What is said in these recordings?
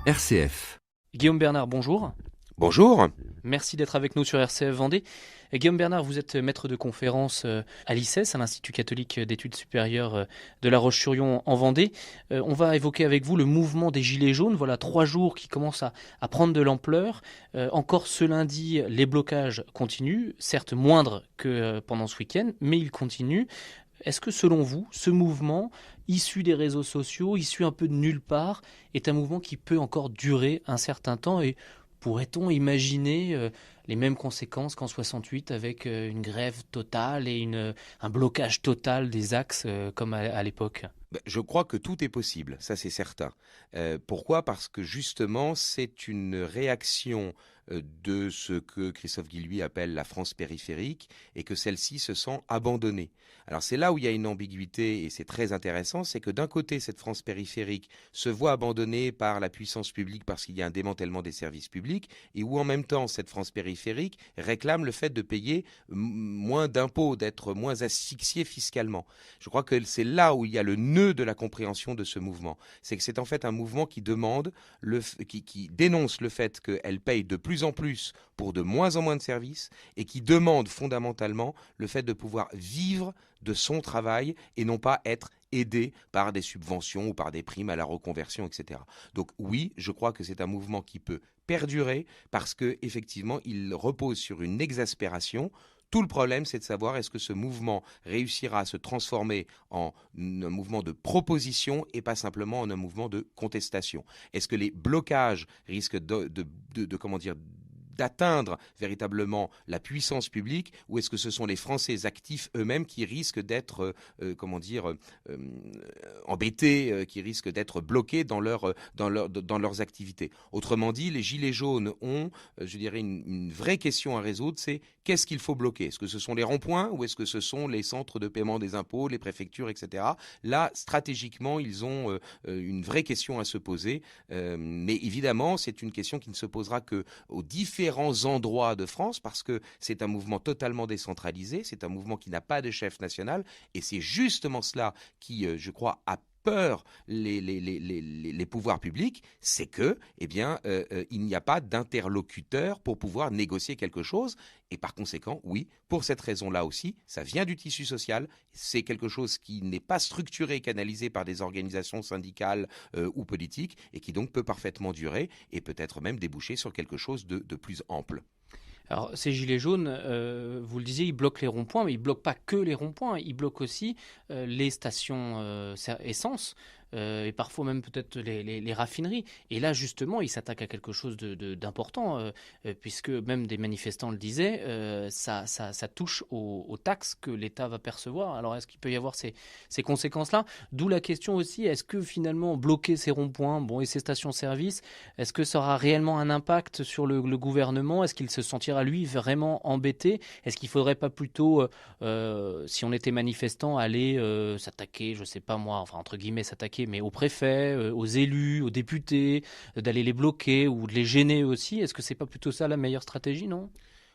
RCF. Guillaume Bernard, bonjour. Bonjour. Merci d'être avec nous sur RCF Vendée. Et Guillaume Bernard, vous êtes maître de conférence à l'ICES, à l'Institut catholique d'études supérieures de La Roche-sur-Yon en Vendée. On va évoquer avec vous le mouvement des Gilets jaunes. Voilà 3 jours qui commencent à prendre de l'ampleur. Encore ce lundi, les blocages continuent, certes moindres que pendant ce week-end, mais ils continuent. Est-ce que selon vous, ce mouvement, issu des réseaux sociaux, issu un peu de nulle part, est un mouvement qui peut encore durer un certain temps et pourrait-on imaginer les mêmes conséquences qu'en 68 avec une grève totale et un blocage total des axes comme à l'époque? Je crois que tout est possible, ça c'est certain. Pourquoi ? Parce que justement, c'est une réaction de ce que Christophe Guilluy appelle la France périphérique et que celle-ci se sent abandonnée. Alors c'est là où il y a une ambiguïté et c'est très intéressant, c'est que d'un côté, cette France périphérique se voit abandonnée par la puissance publique parce qu'il y a un démantèlement des services publics et où en même temps, cette France périphérique réclame le fait de payer moins d'impôts, d'être moins asphyxiée fiscalement. Je crois que c'est là où il y a le nœud de la compréhension de ce mouvement. C'est que c'est en fait un mouvement qui demande, qui dénonce le fait qu'elle paye de plus en plus pour de moins en moins de services et qui demande fondamentalement le fait de pouvoir vivre de son travail et non pas être aidé par des subventions ou par des primes à la reconversion, etc. Donc oui, je crois que c'est un mouvement qui peut perdurer parce qu'effectivement, il repose sur une exaspération. Tout le problème, c'est de savoir est-ce que ce mouvement réussira à se transformer en un mouvement de proposition et pas simplement en un mouvement de contestation. Est-ce que les blocages risquent d'atteindre véritablement la puissance publique ou est-ce que ce sont les Français actifs eux-mêmes qui risquent d'être embêtés, qui risquent d'être bloqués dans leurs activités. Autrement dit, les Gilets jaunes ont, je dirais, une vraie question à résoudre, c'est qu'est-ce qu'il faut bloquer ? Est-ce que ce sont les ronds-points ou est-ce que ce sont les centres de paiement des impôts, les préfectures, etc. Là, stratégiquement, ils ont une vraie question à se poser, mais évidemment, c'est une question qui ne se posera qu'aux différents endroits de France parce que c'est un mouvement totalement décentralisé, c'est un mouvement qui n'a pas de chef national et c'est justement cela qui, je crois, a peur les pouvoirs publics, c'est que, il n'y a pas d'interlocuteur pour pouvoir négocier quelque chose. Et par conséquent, oui, pour cette raison-là aussi, ça vient du tissu social. C'est quelque chose qui n'est pas structuré, canalisé par des organisations syndicales ou politiques, et qui donc peut parfaitement durer et peut-être même déboucher sur quelque chose de plus ample. Alors, ces gilets jaunes, vous le disiez, ils bloquent les ronds-points, mais ils bloquent pas que les ronds-points, ils bloquent aussi les stations essence et parfois même peut-être les raffineries. Et là, justement, ils s'attaquent à quelque chose d'important, puisque même des manifestants le disaient, ça touche aux taxes que l'État va percevoir. Alors, est-ce qu'il peut y avoir ces conséquences-là ? D'où la question aussi, est-ce que finalement, bloquer ces ronds-points et ces stations-service, est-ce que ça aura réellement un impact sur le gouvernement ? Est-ce qu'il se sentira, lui, vraiment embêté ? Est-ce qu'il ne faudrait pas plutôt, si on était manifestant, aller s'attaquer, je ne sais pas moi, enfin entre guillemets s'attaquer, mais aux préfets, aux élus, aux députés, d'aller les bloquer ou de les gêner aussi ? Est-ce que c'est pas plutôt ça la meilleure stratégie, non ?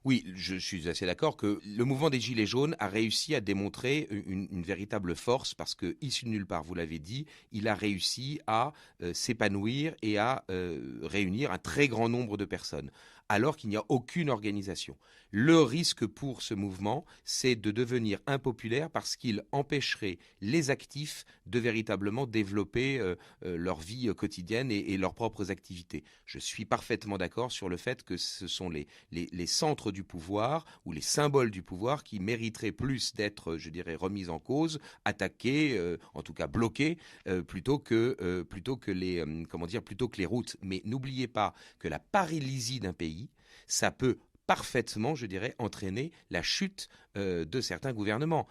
Oui, je suis assez d'accord que le mouvement des Gilets jaunes a réussi à démontrer une véritable force parce que, issu de nulle part, vous l'avez dit, il a réussi à s'épanouir et à réunir un très grand nombre de personnes, alors qu'il n'y a aucune organisation. Le risque pour ce mouvement, c'est de devenir impopulaire parce qu'il empêcherait les actifs de véritablement développer leur vie quotidienne et leurs propres activités. Je suis parfaitement d'accord sur le fait que ce sont les centres du pouvoir ou les symboles du pouvoir qui mériteraient plus d'être, je dirais, remis en cause, attaqués, en tout cas bloqués, plutôt que les routes. Mais n'oubliez pas que la paralysie d'un pays, ça peut parfaitement, je dirais, entraîner la chute de certains gouvernements.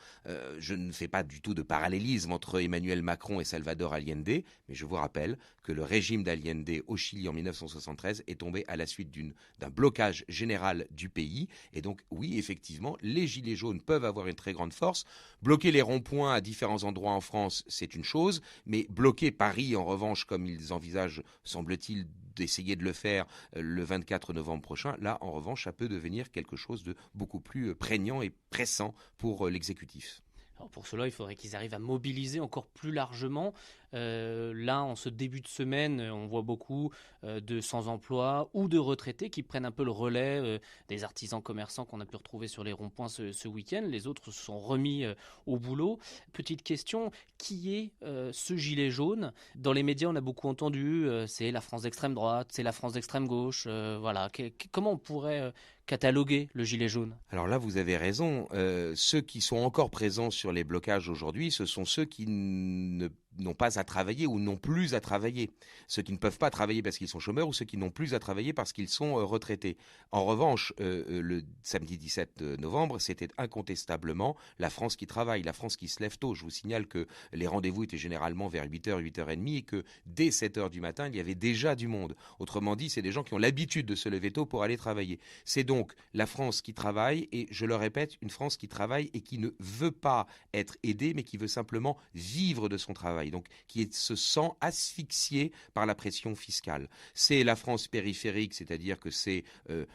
Je ne fais pas du tout de parallélisme entre Emmanuel Macron et Salvador Allende, mais je vous rappelle que le régime d'Allende au Chili en 1973 est tombé à la suite d'un blocage général du pays. Et donc, oui, effectivement, les Gilets jaunes peuvent avoir une très grande force. Bloquer les ronds-points à différents endroits en France, c'est une chose, mais bloquer Paris, en revanche, comme ils envisagent, semble-t-il, d'essayer de le faire le 24 novembre prochain, là, en revanche, ça peut devenir quelque chose de beaucoup plus prégnant et pressant pour l'exécutif. Alors pour cela, il faudrait qu'ils arrivent à mobiliser encore plus largement Là, en ce début de semaine, on voit beaucoup de sans-emploi ou de retraités qui prennent un peu le relais des artisans commerçants qu'on a pu retrouver sur les ronds-points ce week-end. Les autres se sont remis au boulot. Petite question, qui est ce gilet jaune? Dans les médias, on a beaucoup entendu, c'est la France d'extrême droite, c'est la France d'extrême gauche. Voilà. Comment on pourrait cataloguer le gilet jaune? Alors là, vous avez raison. Ceux qui sont encore présents sur les blocages aujourd'hui, ce sont ceux qui n'ont pas à travailler ou n'ont plus à travailler. Ceux qui ne peuvent pas travailler parce qu'ils sont chômeurs ou ceux qui n'ont plus à travailler parce qu'ils sont retraités. En revanche, le samedi 17 novembre, c'était incontestablement la France qui travaille, la France qui se lève tôt. Je vous signale que les rendez-vous étaient généralement vers 8h, 8h30 et que dès 7h du matin, il y avait déjà du monde. Autrement dit, c'est des gens qui ont l'habitude de se lever tôt pour aller travailler. C'est donc la France qui travaille et, je le répète, une France qui travaille et qui ne veut pas être aidée mais qui veut simplement vivre de son travail. Donc qui se sent asphyxié par la pression fiscale. C'est la France périphérique, c'est-à-dire que c'est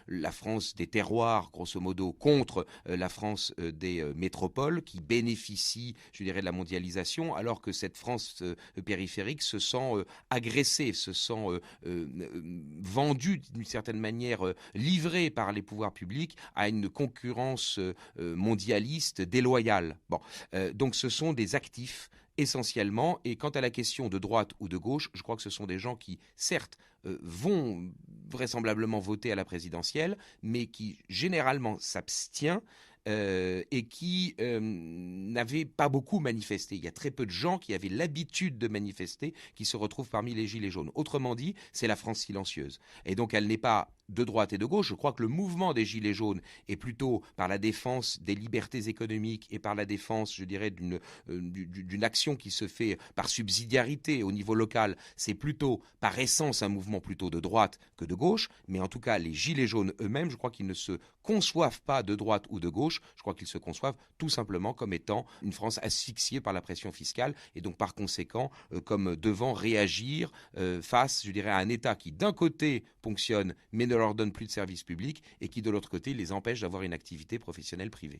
la France des terroirs, grosso modo, contre la France des métropoles qui bénéficie, je dirais, de la mondialisation, alors que cette France périphérique se sent agressée, se sent vendue d'une certaine manière, livrée par les pouvoirs publics à une concurrence mondialiste déloyale. Bon, donc ce sont des actifs essentiellement, et quant à la question de droite ou de gauche, je crois que ce sont des gens qui, certes, vont vraisemblablement voter à la présidentielle, mais qui généralement s'abstient et qui n'avaient pas beaucoup manifesté. Il y a très peu de gens qui avaient l'habitude de manifester qui se retrouvent parmi les gilets jaunes. Autrement dit, c'est la France silencieuse. Et donc elle n'est pas de droite et de gauche. Je crois que le mouvement des gilets jaunes est plutôt par la défense des libertés économiques et par la défense, je dirais, d'une action qui se fait par subsidiarité au niveau local. C'est plutôt, par essence, un mouvement plutôt de droite que de gauche. Mais en tout cas, les gilets jaunes eux-mêmes, je crois qu'ils ne se conçoivent pas de droite ou de gauche. Je crois qu'ils se conçoivent tout simplement comme étant une France asphyxiée par la pression fiscale et donc par conséquent comme devant réagir face, je dirais, à un État qui d'un côté ponctionne mais ne leur donne plus de services publics et qui de l'autre côté les empêche d'avoir une activité professionnelle privée.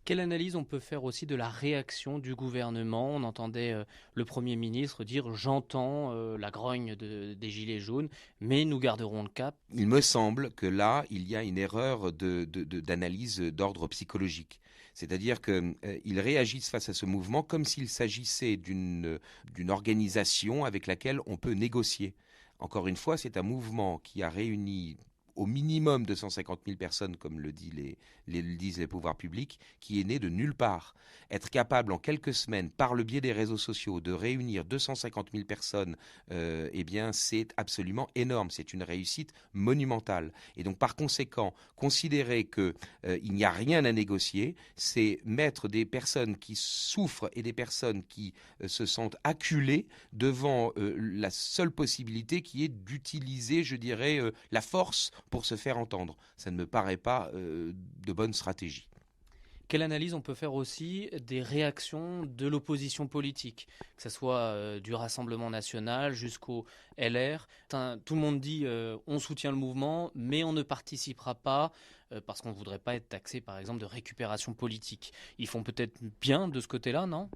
Quelle analyse on peut faire aussi de la réaction du gouvernement? On entendait le Premier ministre dire « j'entends la grogne des Gilets jaunes, mais nous garderons le cap ». Il me semble que là, il y a une erreur d'analyse d'ordre psychologique. C'est-à-dire qu'ils réagissent face à ce mouvement comme s'il s'agissait d'une organisation avec laquelle on peut négocier. Encore une fois, c'est un mouvement qui a réuni au minimum 250 000 personnes, comme le disent les pouvoirs publics, qui est né de nulle part. Être capable en quelques semaines, par le biais des réseaux sociaux, de réunir 250 000 personnes, eh bien, c'est absolument énorme. C'est une réussite monumentale. Et donc, par conséquent, considérer qu'il n'y a rien à négocier, c'est mettre des personnes qui souffrent et des personnes qui se sentent acculées devant la seule possibilité qui est d'utiliser, je dirais, la force pour se faire entendre. Ça ne me paraît pas de bonne stratégie. Quelle analyse on peut faire aussi des réactions de l'opposition politique, que ce soit du Rassemblement national jusqu'au LR? Tout le monde dit on soutient le mouvement, mais on ne participera pas parce qu'on ne voudrait pas être taxé, par exemple, de récupération politique. Ils font peut-être bien de ce côté-là, non ?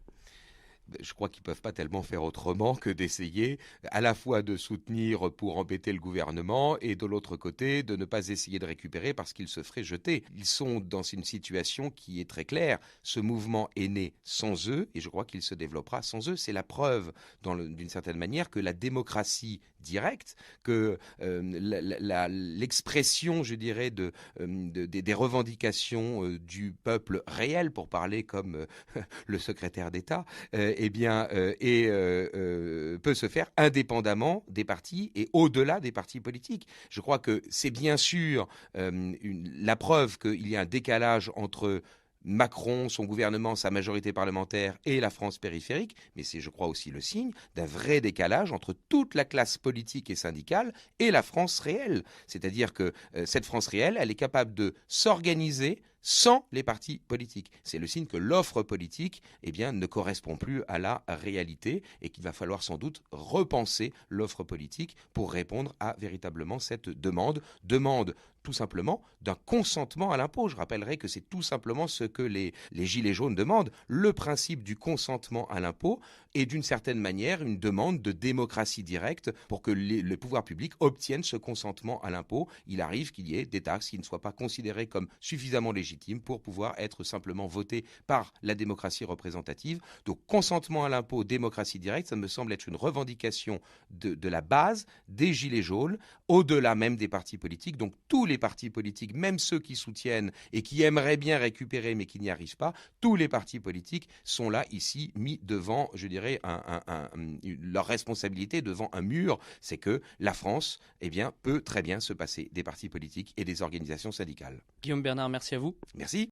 Je crois qu'ils ne peuvent pas tellement faire autrement que d'essayer à la fois de soutenir pour embêter le gouvernement et de l'autre côté de ne pas essayer de récupérer parce qu'ils se feraient jeter. Ils sont dans une situation qui est très claire. Ce mouvement est né sans eux et je crois qu'il se développera sans eux. C'est la preuve, d'une certaine manière, que la démocratie directe, que l'expression, je dirais, des revendications du peuple réel, pour parler comme le secrétaire d'État, peut se faire indépendamment des partis et au-delà des partis politiques. Je crois que c'est bien sûr la preuve qu'il y a un décalage entre Macron, son gouvernement, sa majorité parlementaire et la France périphérique, mais c'est, je crois, aussi le signe d'un vrai décalage entre toute la classe politique et syndicale et la France réelle. C'est-à-dire que cette France réelle, elle est capable de s'organiser sans les partis politiques. C'est le signe que l'offre politique ne correspond plus à la réalité et qu'il va falloir sans doute repenser l'offre politique pour répondre à véritablement cette demande tout simplement d'un consentement à l'impôt. Je rappellerai que c'est tout simplement ce que les Gilets jaunes demandent. Le principe du consentement à l'impôt est d'une certaine manière une demande de démocratie directe pour que les pouvoirs publics obtiennent ce consentement à l'impôt. Il arrive qu'il y ait des taxes qui ne soient pas considérées comme suffisamment légitimes pour pouvoir être simplement votées par la démocratie représentative. Donc consentement à l'impôt, démocratie directe, ça me semble être une revendication de la base des Gilets jaunes, au-delà même des partis politiques. Donc tous les partis politiques, même ceux qui soutiennent et qui aimeraient bien récupérer mais qui n'y arrivent pas, tous les partis politiques sont là ici mis devant, je dirais, leur responsabilité devant un mur. C'est que la France, eh bien, peut très bien se passer des partis politiques et des organisations syndicales. Guillaume Bernard, merci à vous. Merci.